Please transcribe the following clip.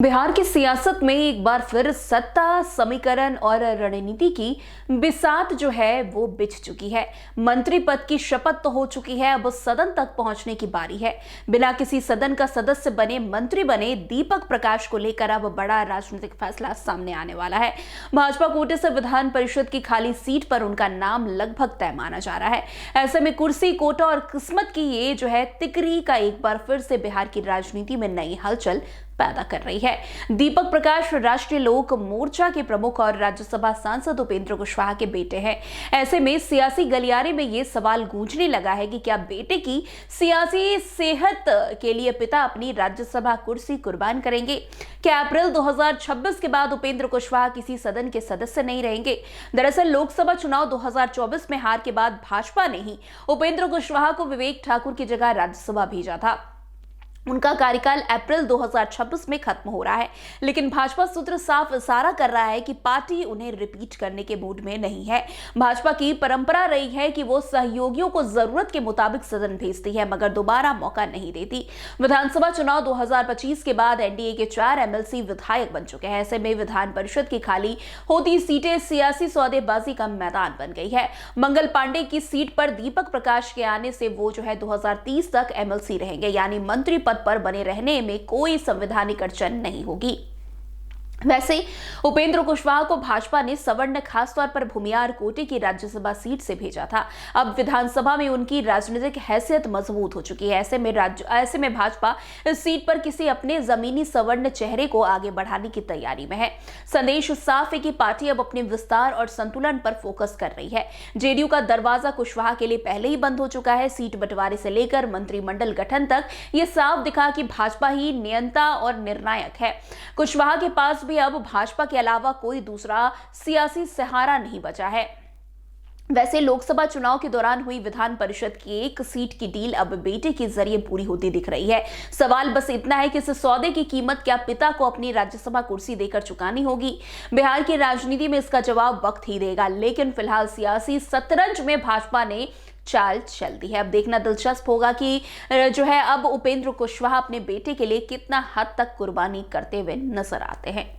बिहार की सियासत में एक बार फिर सत्ता समीकरण और रणनीति की बिसात जो है वो बिछ चुकी है। मंत्री पद की शपथ तो हो चुकी है, अब सदन तक पहुंचने की बारी है। बिना किसी सदन का सदस्य बने मंत्री बने दीपक प्रकाश को लेकर अब बड़ा राजनीतिक फैसला सामने आने वाला है। भाजपा कोटे से विधान परिषद की खाली सीट पर उनका नाम लगभग तय माना जा रहा है। ऐसे में कुर्सी, कोटा और किस्मत की ये जो है तिकरी का एक बार फिर से बिहार की राजनीति में नई हलचल पैदा कर रही है। दीपक प्रकाश राष्ट्रीय लोक मोर्चा के प्रमुख और राज्यसभा सांसद उपेंद्र कुशवाहा के बेटे हैं। ऐसे में सियासी गलियारे में यह सवाल गूंजने लगा है कि क्या बेटे की सियासी सेहत के लिए पिता अपनी राज्यसभा कुर्सी कुर्बान करेंगे? क्या अप्रैल 2026 के बाद उपेंद्र कुशवाहा किसी सदन के सदस्य नहीं रहेंगे? दरअसल लोकसभा चुनाव 2024 में हार के बाद भाजपा ने ही उपेंद्र कुशवाहा को विवेक ठाकुर की जगह राज्यसभा भेजा था। उनका कार्यकाल अप्रैल 2026 में खत्म हो रहा है, लेकिन भाजपा सूत्र साफ इशारा कर रहा है कि पार्टी उन्हें रिपीट करने के मूड में नहीं है। भाजपा की परंपरा रही है कि वो सहयोगियों को जरूरत के मुताबिक सदन भेजती है, मगर दोबारा मौका नहीं देती। विधानसभा चुनाव 2025 के बाद एनडीए के 4 एमएलसी विधायक बन चुके हैं। ऐसे में विधान परिषद की खाली होती सीटें सियासी सौदेबाजी का मैदान बन गई है। मंगल पांडे की सीट पर दीपक प्रकाश के आने से वो जो है 2030 तक एमएलसी रहेंगे, यानी मंत्री पद पर बने रहने में कोई संवैधानिक अड़चन नहीं होगी। वैसे उपेंद्र कुशवाहा को भाजपा ने सवर्ण खासतौर पर भूमियार कोटे की राज्यसभा सीट से भेजा था। अब विधानसभा में उनकी राजनीतिक हैसियत मजबूत हो चुकी है। ऐसे में भाजपा इस सीट पर किसी अपने जमीनी सवर्ण चेहरे को आगे बढ़ाने की तैयारी में है। संदेश साफ है कि पार्टी अब अपने विस्तार और संतुलन पर फोकस कर रही है। जेडीयू का दरवाजा कुशवाहा के लिए पहले ही बंद हो चुका है। सीट बंटवारे से लेकर मंत्रिमंडल गठन तक ये साफ दिखा कि भाजपा ही नियंता और निर्णायक है। कुशवाहा के पास भी अब भाजपा के अलावा कोई दूसरा सियासी सहारा नहीं बचा है। वैसे लोकसभा चुनाव के दौरान हुई विधान परिषद की एक सीट की डील अब बेटे के जरिए पूरी होती दिख रही है। सवाल बस इतना है कि इस सौदे की कीमत क्या पिता को अपनी राज्यसभा कुर्सी देकर चुकानी होगी? बिहार की राजनीति में इसका जवाब वक्त ही देगा, लेकिन फिलहाल सियासी शतरंज में भाजपा ने चाल चल दी है। अब देखना दिलचस्प होगा कि जो है अब उपेंद्र कुशवाहा अपने बेटे के लिए कितना हद तक कुर्बानी करते हुए नजर आते हैं।